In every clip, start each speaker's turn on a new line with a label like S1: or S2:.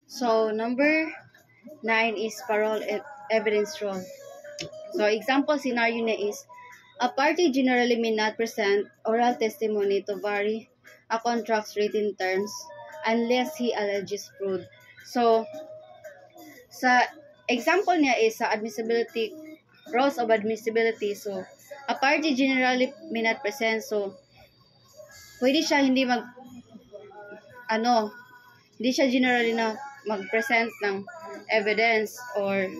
S1: So, number 9 is parole evidence rule. So, example scenario na is, a party generally may not present oral testimony to vary a contract's written terms unless he alleges fraud. So, sa example niya is sa admissibility, rules of admissibility. So, a party generally may not present. So, pwede siya hindi siya generally na mag-present ng evidence or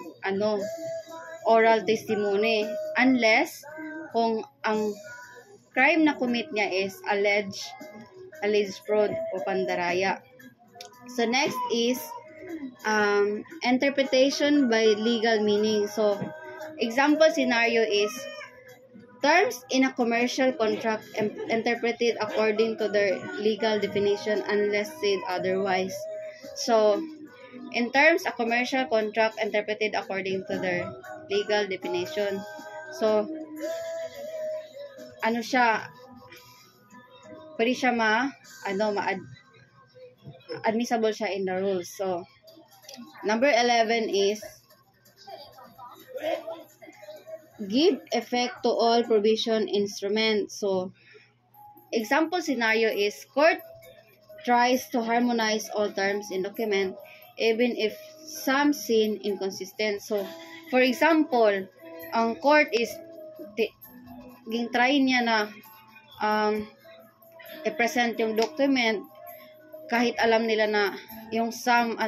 S1: oral testimony unless kung ang crime na commit niya is alleged fraud o pandaraya. So next is interpretation by legal meaning. So example scenario is terms in a commercial contract interpreted according to their legal definition unless said otherwise. So, in terms, a commercial contract interpreted according to their legal definition. So, pwede siya admissible siya in the rules. So, number 11 is give effect to all provision instruments. So, example scenario is court tries to harmonize all terms in document even if some seem inconsistent. So, for example, ang court is try niya na i-present yung document kahit alam nila na yung some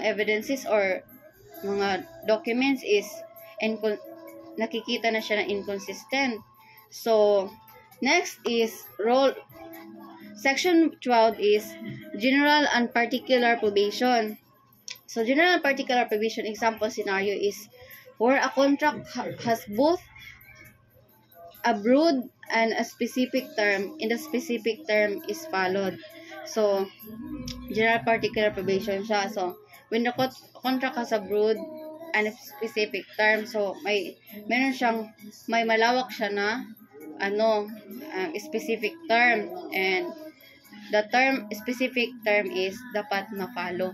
S1: evidences or mga documents is nakikita na siya na inconsistent. So, next is Section 12 is general and particular probation. So, general and particular probation example scenario is where a contract has both a broad and a specific term, and the specific term is followed. So, general particular probation siya. So, when the contract has a broad and a specific term, so may malawak siya na specific term, and the specific term is dapat ma-follow.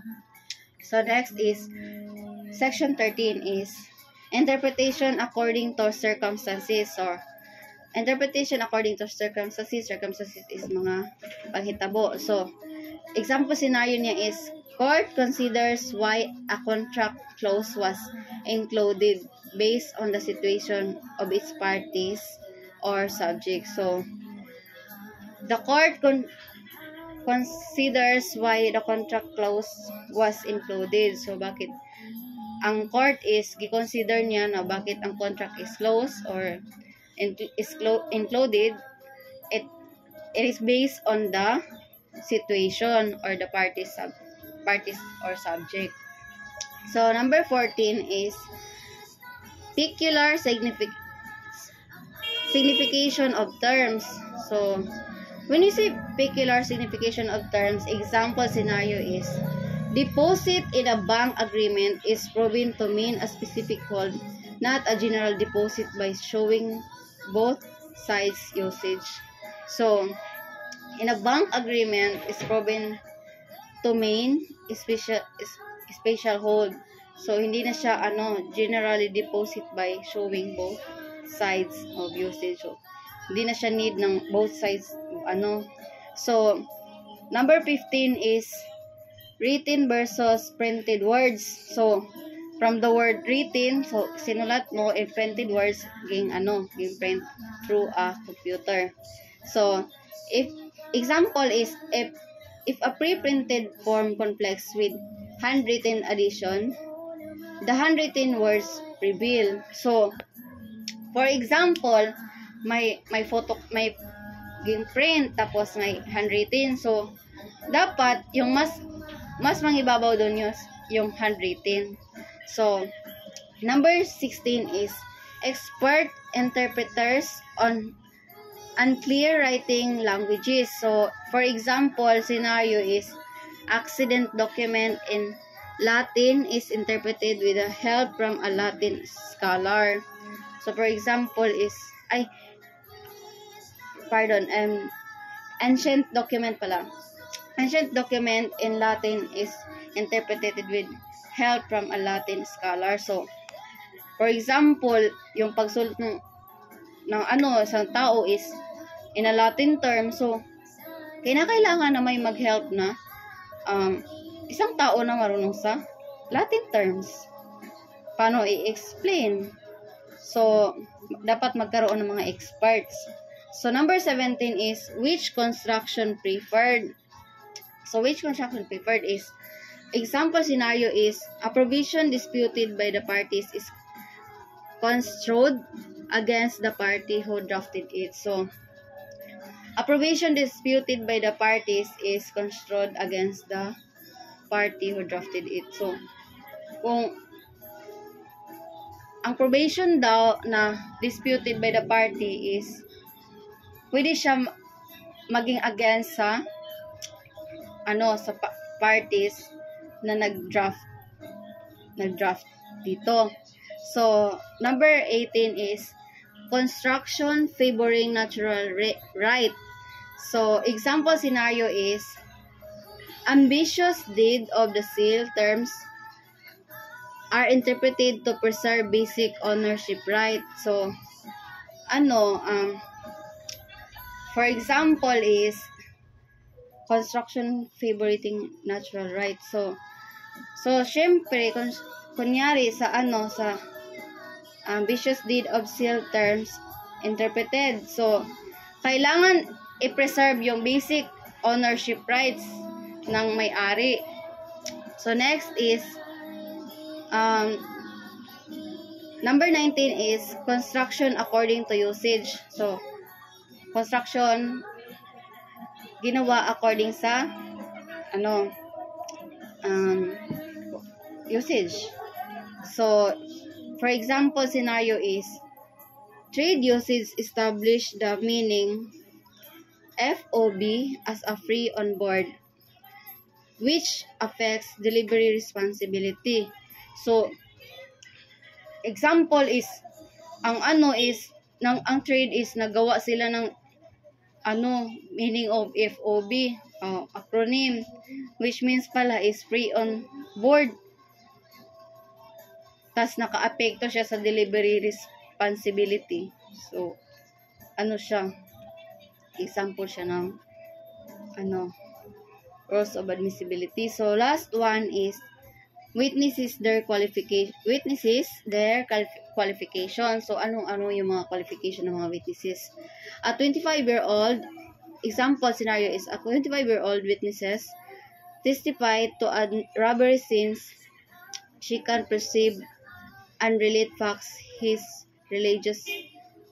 S1: So next is section 13 is interpretation according to circumstances, or interpretation according to circumstances. Circumstances is mga panghitabo. So example scenario niya is court considers why a contract clause was included based on the situation of its parties or subjects. So the court considers why the contract clause was included. So bakit ang court is gi-consider niya na bakit ang contract is closed or included. It is based on the situation or the parties or subject. So number 14 is peculiar signification of terms. So when you say peculiar signification of terms, example scenario is deposit in a bank agreement is proven to mean a specific hold, not a general deposit by showing both sides usage. So in a bank agreement is proven to mean special hold. So hindi na siya generally deposit by showing both sides of usage. So, hindi na siya need ng both sides So number 15 is written versus printed words. So from the word written, so sinulat mo in printed words ging print through a computer. So if example is if a pre-printed form conflicts with handwritten addition, the handwritten words prevail. So for example, may print tapos may handwritten. So dapat yung mas mangibabaw doon yung handwritten. So number 16 is expert interpreters on unclear writing languages. So for example scenario is accident document in Latin is interpreted with the help from a Latin scholar. So for example is ancient document pala. Ancient document in Latin is interpreted with help from a Latin scholar. So, for example, yung pagsulat ng sa tao is in a Latin term. So, kinakailangan na may mag-help na isang tao na marunong sa Latin terms. Paano i-explain? So, dapat magkaroon ng mga experts. So, number 17 is, which construction preferred? So, which construction preferred is, example scenario is, a provision disputed by the parties is construed against the party who drafted it. So, a provision disputed by the parties is construed against the party who drafted it. So, kung ang provision daw na disputed by the party is pwede siya maging against sa sa parties na nag-draft dito. So, number 18 is construction favoring natural right. So, example scenario is ambitious deed of the seal terms are interpreted to preserve basic ownership right. So, for example is construction favoring natural right. So syempre, kunyari sa sa ambitious deed of seal terms interpreted. So, kailangan i-preserve yung basic ownership rights ng may-ari. So, next is number 19 is construction according to usage. So, construction ginawa according sa usage. So, for example scenario is trade usage establish the meaning FOB as a free on board, which affects delivery responsibility. So, example is ang trade is nagawa sila ng meaning of FOB, acronym, which means pala is free on board. Tas naka-apekto siya sa delivery responsibility. So, siya? Example siya ng rules of admissibility. So, last one is witnesses their qualification. So, ano yung mga qualification ng mga witnesses? A 25-year-old, example scenario is a 25-year-old witnesses testify to a robbery since she can perceive and relate facts. His religious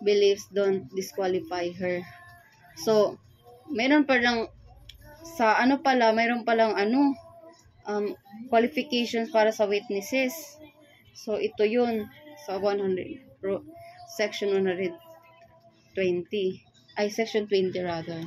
S1: beliefs don't disqualify her. So, meron pa lang sa mayroon pa lang qualifications para sa witnesses. So, ito yun sa section 120. Section 20 rather.